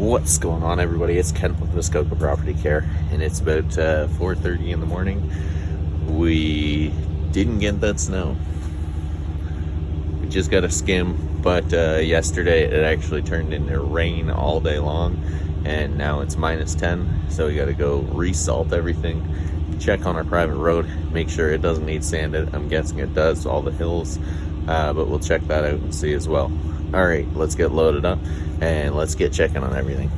What's going on, everybody? It's Ken with Muskoka Property Care, and it's about 4:30 in the morning. We didn't get that snow. We just got a skim, but yesterday it actually turned into rain all day long, and now it's -10, so we got to go resalt everything, check on our private road, make sure it doesn't need sanded. I'm guessing it does, all the hills, but we'll check that out and see as well. All right, let's get loaded up and let's get checking on everything.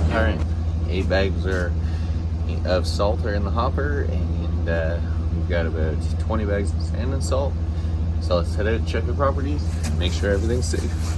All right, 8 bags of salt are in the hopper, and we've got about 20 bags of sand and salt. So let's head out, check the properties, and make sure everything's safe.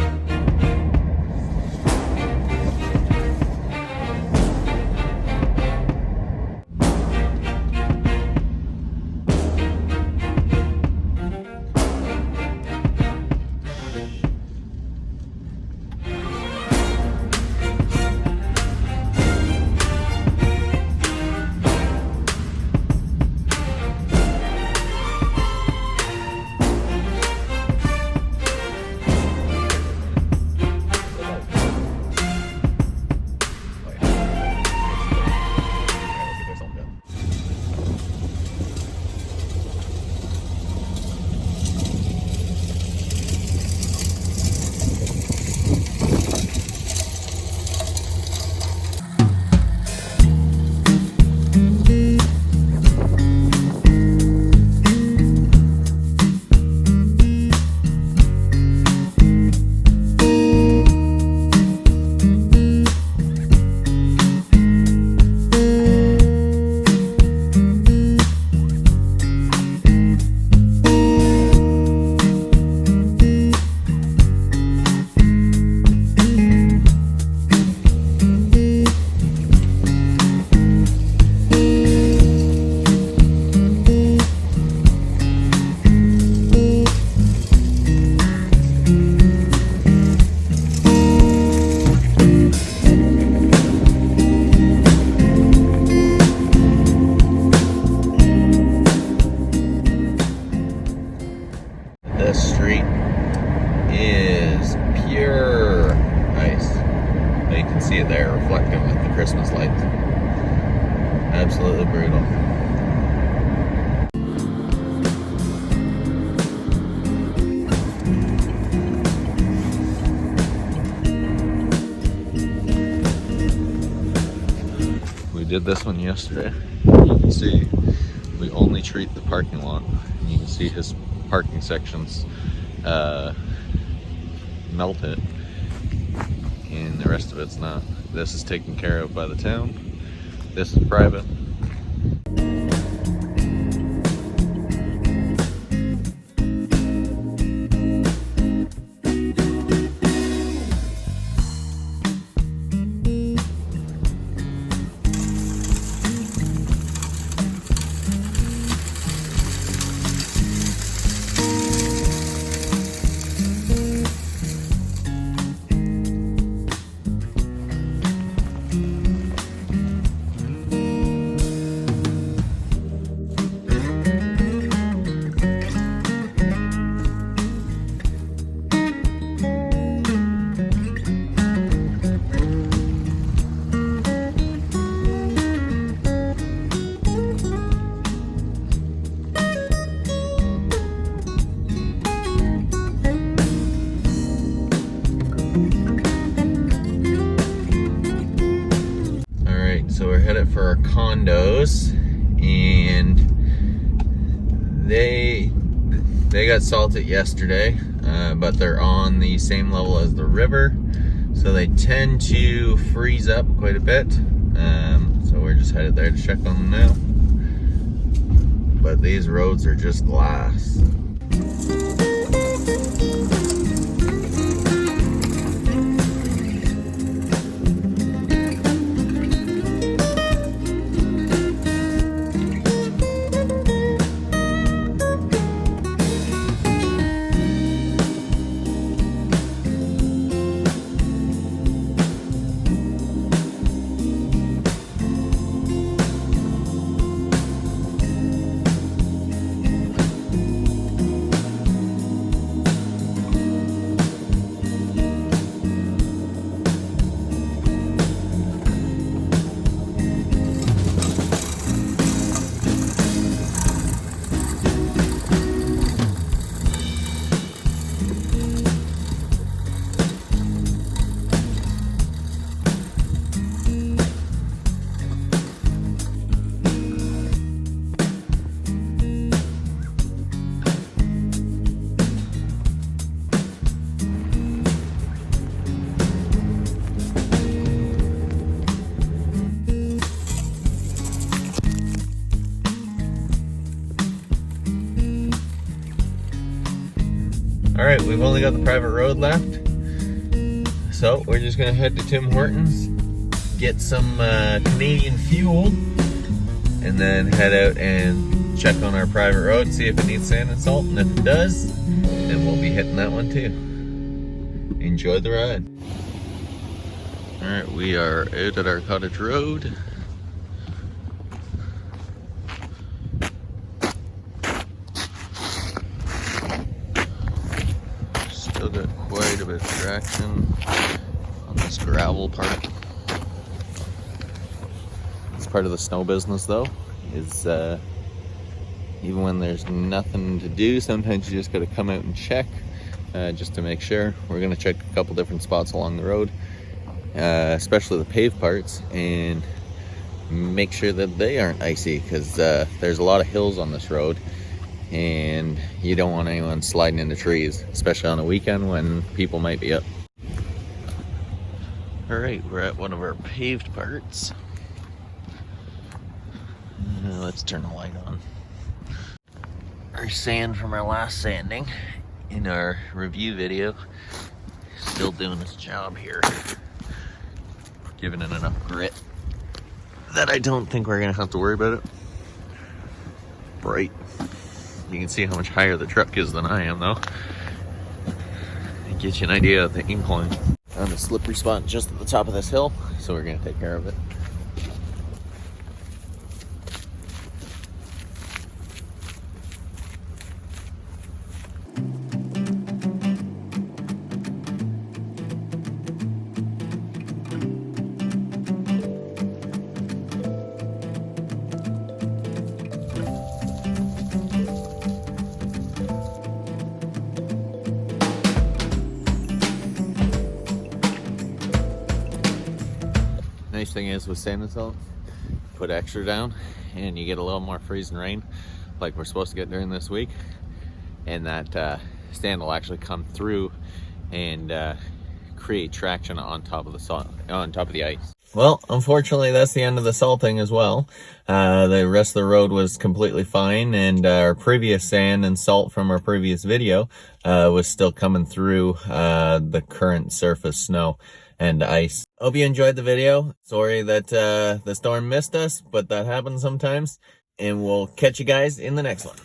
you can see it there reflecting with the Christmas lights. Absolutely brutal. We did this one yesterday. You can see we only treat the parking lot. You can see his parking sections melted, and the rest of it's not. This is taken care of by the town. This is private. So we're headed for our condos, and they got salted yesterday, but they're on the same level as the river, so they tend to freeze up quite a bit. So we're just headed there to check on them now. But these roads are just glass. Alright, we've only got the private road left, so we're just going to head to Tim Hortons, get some Canadian fuel, and then head out and check on our private road, see if it needs sand and salt, and if it does, then we'll be hitting that one too. Enjoy the ride. Alright, we are out at our cottage road. Still got quite a bit of traction on this gravel part. It's part of the snow business though, is even when there's nothing to do, sometimes you just gotta come out and check just to make sure. We're gonna check a couple different spots along the road, especially the paved parts, and make sure that they aren't icy, because there's a lot of hills on this road and you don't want anyone sliding into trees, especially on a weekend when people might be up. Alright, we're at one of our paved parts. Let's turn the light on. Our sand from our last sanding in our review video, still doing its job here. Giving it enough grit that I don't think we're gonna have to worry about it. Bright. You can see how much higher the truck is than I am though. It gives you an idea of the incline. On a slippery spot just at the top of this hill, so we're gonna take care of it. Nice thing is with sand and salt, put extra down and you get a little more freezing rain like we're supposed to get during this week, and that sand will actually come through and create traction on top of the salt, on top of the ice. Well, unfortunately, that's the end of the salting as well. The rest of the road was completely fine, and our previous sand and salt from our previous video was still coming through the current surface snow and ice. Hope you enjoyed the video. Sorry that the storm missed us, but that happens sometimes, and we'll catch you guys in the next one.